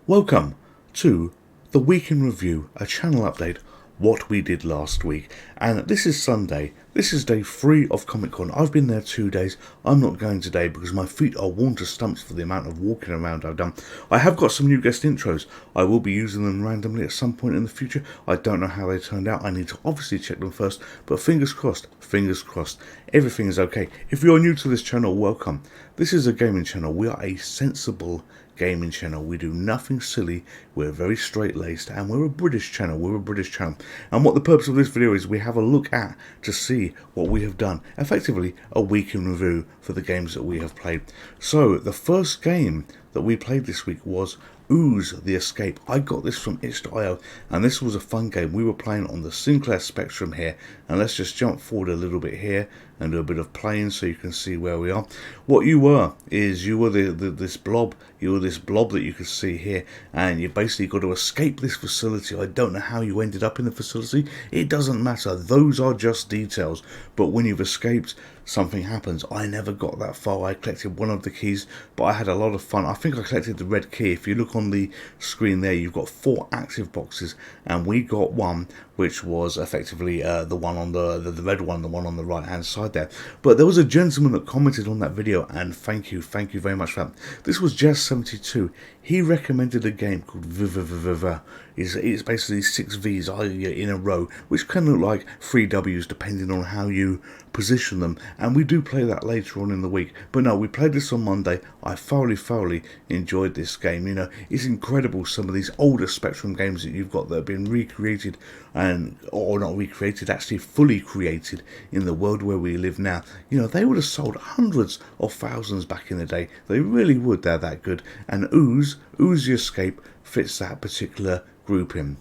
Welcome to the Week in Review, a channel update, what we did last week. And this is Sunday. This is day 3 of Comic Con. I've been there 2 days. I'm not going today because my feet are worn to stumps for the amount of walking around I've done. I have got some new guest intros. I will be using them randomly at some point in the future. I don't know how they turned out. I need to obviously check them first, but fingers crossed, everything is okay. If you're new to this channel, welcome. This is a gaming channel. We are a sensible gaming channel. We do nothing silly. We're very straight-laced, and we're a British channel. And what the purpose of this video is, we have a look at to see what we have done. Effectively, a week in review for the games that we have played. So the first game that we played this week was OOZE The Escape. I got this from itch.io, and this was a fun game. We were playing on the Sinclair Spectrum here, and let's just jump forward a little bit here and do a bit of playing so you can see where we are. What you were is you were this blob. You were this blob that you could see here, and you basically got to escape this facility. I don't know how you ended up in the facility. It doesn't matter. Those are just details. But when you've escaped, something happens. I never got that far. I collected one of the keys, but I had a lot of fun. I think I collected the red key. If you look on the screen there, you've got 4 active boxes, and we got one, which was effectively the one on the red one, the one on the right hand side there. But there was a gentleman that commented on that video, and thank you very much for that. This was Jazz72. He recommended a game called VVVV. It's basically 6 V's in a row, which can look like 3 W's depending on how you position them, and we do play that later on in the week. But no, we played this on Monday. I thoroughly enjoyed this game. You know, it's incredible, some of these older Spectrum games that you've got that have been recreated, or not recreated, actually fully created in the world where we live now. You know, they would have sold hundreds of thousands back in the day. They really would. They're that good. And OOZE The Escape fits that particular grouping.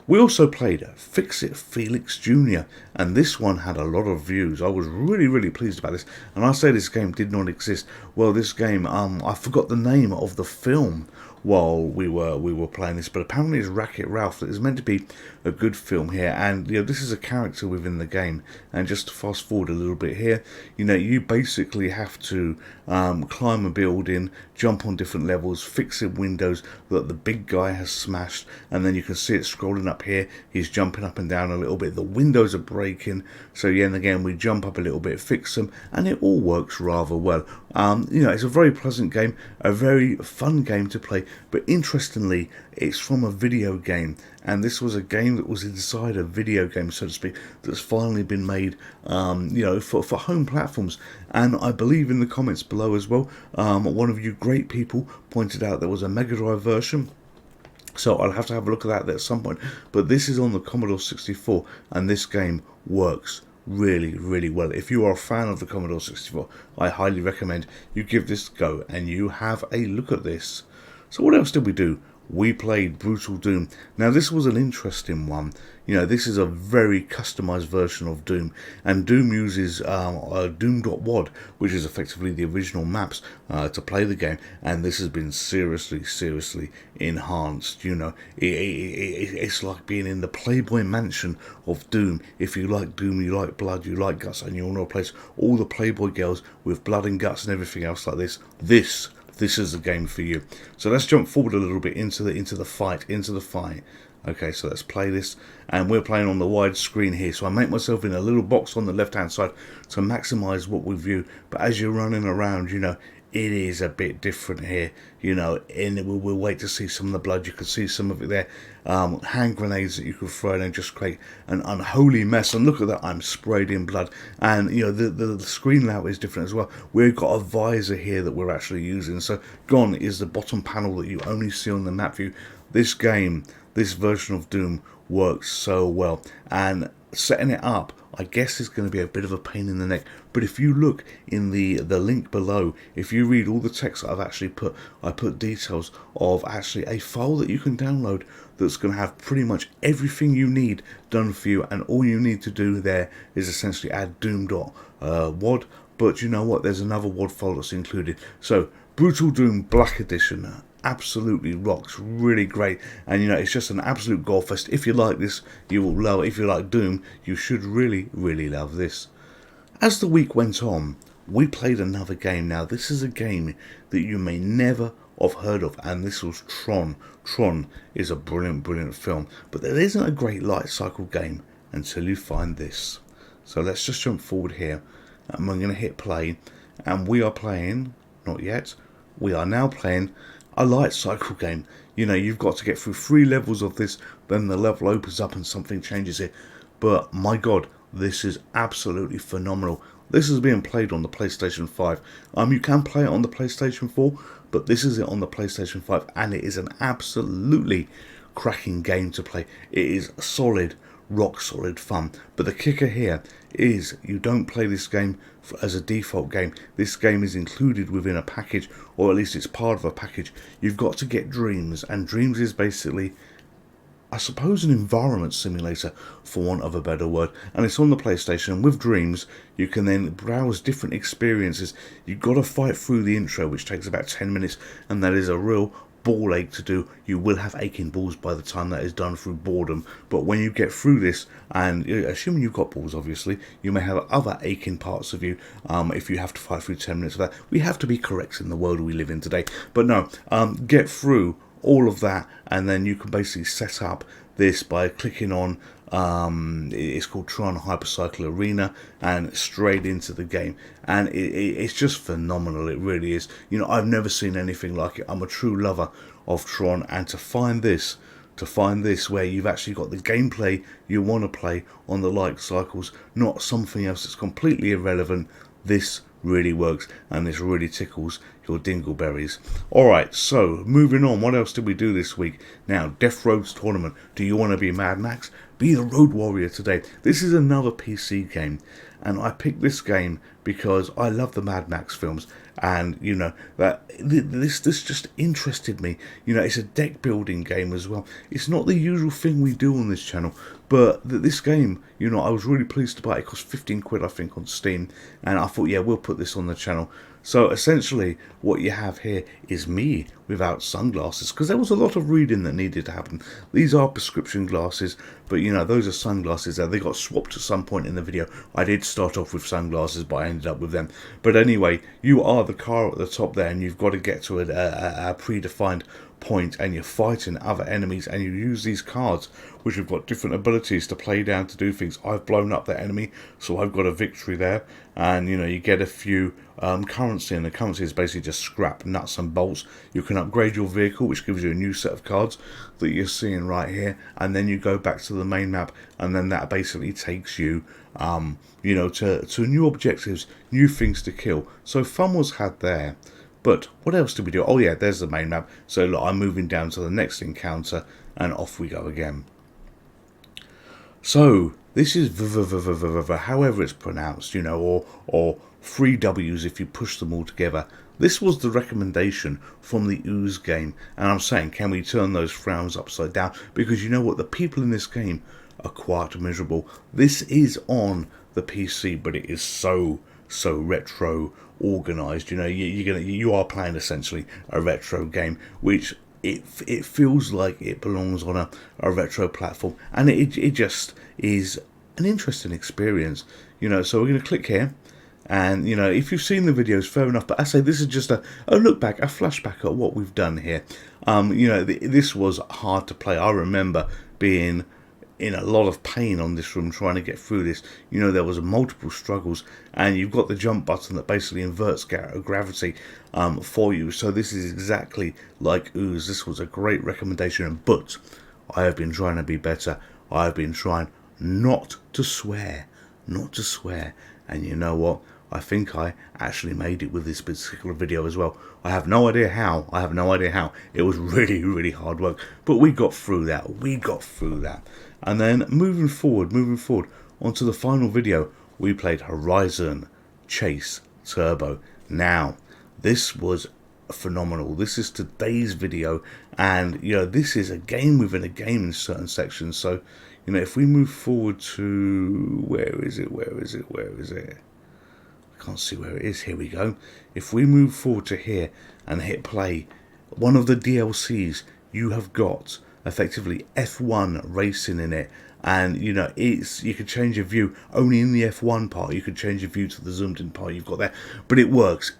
We also played Fix It Felix Jr. and this one had a lot of views. I was really pleased about this. And I say this game did not exist. Well, this game, I forgot the name of the film while we were playing this, but apparently it's Wreck-It Ralph. That is meant to be a good film here, and you know, this is a character within the game. And just to fast forward a little bit here, you know, you basically have to climb a building, jump on different levels, fixing windows that the big guy has smashed, and then you can see it scrolling up here. He's jumping up and down a little bit. The windows are breaking, so yeah, and again we jump up a little bit, fix them, and it all works rather well. You know, it's a very pleasant game, a very fun game to play. But interestingly, it's from a video game, and this was a game that was inside a video game, so to speak, that's finally been made, you know, for home platforms. And I believe in the comments below as well, one of you great people pointed out there was a Mega Drive version. So I'll have to have a look at that at some point. But this is on the Commodore 64, and this game works really well. If you are a fan of the Commodore 64, I highly recommend you give this a go and you have a look at this. So what else did we do? We played Brutal Doom. Now this was an interesting one. You know, this is a very customized version of Doom, and Doom uses Doom.wad, which is effectively the original maps to play the game, and this has been seriously enhanced. You know, it's like being in the Playboy mansion of Doom. If you like Doom, you like blood, you like guts, and you want to replace all the Playboy girls with blood and guts and everything else like this, this is the game for you. So let's jump forward a little bit into the fight. Okay, so let's play this, and we're playing on the wide screen here. So I make myself in a little box on the left hand side to maximize what we view. But as you're running around, you know, it is a bit different here, you know, and we'll wait to see some of the blood. You can see some of it there, hand grenades that you could throw in and just create an unholy mess. And look at that, I'm sprayed in blood. And you know, the screen layout is different as well. We've got a visor here that we're actually using. So gone is the bottom panel that you only see on the map view. This game, this version of Doom works so well, and setting it up, I guess, is going to be a bit of a pain in the neck. But if you look in the link below, if you read all the text that I've actually put, I put details of actually a file that you can download that's going to have pretty much everything you need done for you, and all you need to do there is essentially add Doom.wad. But you know what, there's another WAD file that's included. So Brutal Doom Black Edition absolutely rocks, really great, and you know, it's just an absolute gore fest. If you like this, you will love it. If you like Doom, you should really love this. As the week went on, we played another game. Now, this is a game that you may never have heard of, and this was Tron. Tron is a brilliant, brilliant film, but there isn't a great light cycle game until you find this. So let's just jump forward here, and we're going to hit play, and we are playing, not yet, we are now playing a light cycle game. You know, you've got to get through 3 levels of this, then the level opens up and something changes it. But my god, this is absolutely phenomenal. This is being played on the PlayStation 5. You can play it on the PlayStation 4, but this is it on the PlayStation 5, and it is an absolutely cracking game to play. It is solid, rock solid fun. But the kicker here is you don't play this game as a default game. This game is included within a package, or at least it's part of a package. You've got to get Dreams, and Dreams is basically, I suppose, an environment simulator, for want of a better word, and it's on the PlayStation. And with Dreams, you can then browse different experiences. You've got to fight through the intro, which takes about 10 minutes, and that is a real ball ache to do. You will have aching balls by the time that is done through boredom, but when you get through this, and assuming you've got balls, obviously, you may have other aching parts of you if you have to fight through 10 minutes of that. We have to be correct in the world we live in today, but no, get through all of that, and then you can basically set up this by clicking on it's called Tron Hypercycle Arena, and straight into the game, and it's just phenomenal. It really is. You know, I've never seen anything like it. I'm a true lover of Tron, and to find this where you've actually got the gameplay you want to play on the light cycles, not something else that's completely irrelevant, this really works, and this really tickles your dingleberries. Alright, so moving on, what else did we do this week? Now, Death Road's Tournament. Do you want to be Mad Max? Be the Road Warrior today. This is another PC game, and I picked this game because I love the Mad Max films, and you know that this just interested me. You know, it's a deck building game as well. It's not the usual thing we do on this channel, but this game, you know, I was really pleased to buy it. It cost 15 quid, I think, on Steam, and I thought, yeah, we'll put this on the channel. So essentially what you have here is me without sunglasses, because there was a lot of reading that needed to happen. These are prescription glasses, but you know, those are sunglasses that they got swapped at some point in the video. I did start off with sunglasses, but I ended up with them. But anyway, you are the car at the top there, and you've got to get to a predefined point, and you're fighting other enemies, and you use these cards which have got different abilities to play down to do things. I've blown up that enemy, so I've got a victory there, and you know, you get a few currency, and the currency is basically just scrap, nuts and bolts. You can upgrade your vehicle, which gives you a new set of cards that you're seeing right here, and then you go back to the main map, and then that basically takes you you know, to new objectives, new things to kill. So fun was had there. But what else did we do? Oh yeah, there's the main map. So look, I'm moving down to the next encounter, and off we go again. So this is however it's pronounced, you know, or 3 W's if you push them all together. This was the recommendation from the OOZE game, and I'm saying, can we turn those frowns upside down? Because you know what, the people in this game are quite miserable. This is on the PC, but it is so retro organized. You know, you are playing essentially a retro game, which it feels like it belongs on a retro platform, and it just is an interesting experience. You know, so we're going to click here, and you know, if you've seen the videos, fair enough, but I say this is just a look back, a flashback at what we've done here. You know, this was hard to play. I remember being in a lot of pain on this room trying to get through this. You know, there was multiple struggles, and you've got the jump button that basically inverts gravity for you. So this is exactly like OOZE. This was a great recommendation, but I have been trying to be better. I have been trying not to swear, and you know what? I think I actually made it with this particular video as well. I have no idea how. It was really hard work, but we got through that. And then moving forward onto the final video, we played Horizon Chase Turbo. Now, this was phenomenal. This is today's video, and you know, this is a game within a game in certain sections. So, you know, if we move forward to where is it? I can't see where it is. Here we go. If we move forward to here and hit play, one of the DLCs, you have got effectively F1 racing in it, and you know, you can change your view only in the F1 part. You can change your view to the zoomed in part you've got there, but it works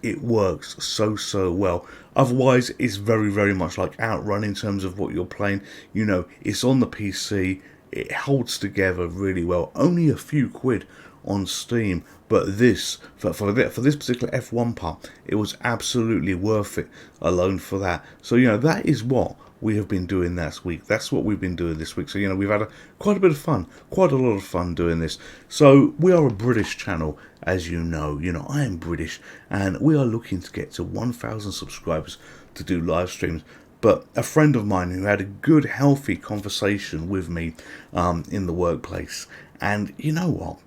so well. Otherwise, it's very much like Outrun in terms of what you're playing. You know, it's on the PC, it holds together really well, only a few quid on Steam, but this for this particular F1 part, it was absolutely worth it alone for that. So you know, that is what we have been doing last week. That's what we've been doing this week. So you know, we've had quite a bit of fun, quite a lot of fun doing this. So we are a British channel, as you know. You know, I am British, and we are looking to get to 1,000 subscribers to do live streams. But a friend of mine who had a good, healthy conversation with me in the workplace, and you know what?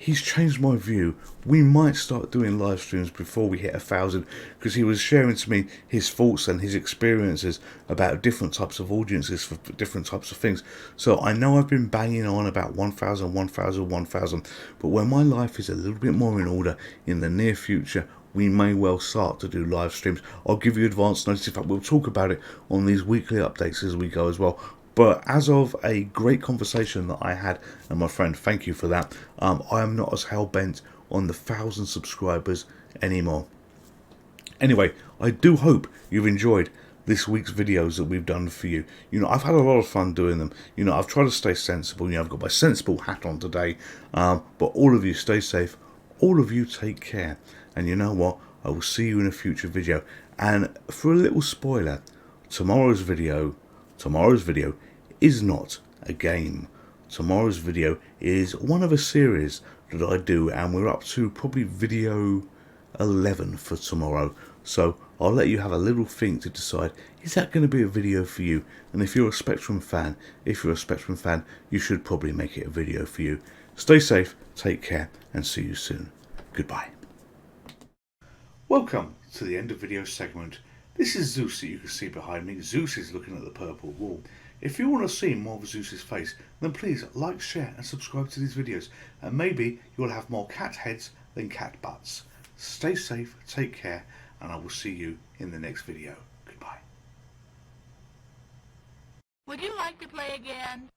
He's changed my view. We might start doing live streams before we hit 1,000, because he was sharing to me his thoughts and his experiences about different types of audiences for different types of things. So I know I've been banging on about 1,000, 1,000, 1,000, but when my life is a little bit more in order in the near future, we may well start to do live streams. I'll give you advance notice. In fact, we'll talk about it on these weekly updates as we go as well. But as of a great conversation that I had, and my friend, thank you for that, I am not as hell-bent on the 1,000 subscribers anymore. Anyway, I do hope you've enjoyed this week's videos that we've done for you. You know, I've had a lot of fun doing them. You know, I've tried to stay sensible. You know, I've got my sensible hat on today. But all of you stay safe. All of you take care. And you know what? I will see you in a future video. And for a little spoiler, tomorrow's video is not a game. Tomorrow's video is one of a series that I do, and we're up to probably video 11 for tomorrow. So I'll let you have a little think to decide, is that going to be a video for you? And if you're a Spectrum fan, you should probably make it a video for you. Stay safe, take care, and see you soon. Goodbye. Welcome to the end of video segment. This is Zeus that you can see behind me. Zeus is looking at the purple wall. If you want to see more of Zeus's face, then please like, share and subscribe to these videos, and maybe you'll have more cat heads than cat butts. Stay safe, take care, and I will see you in the next video. Goodbye. Would you like to play again?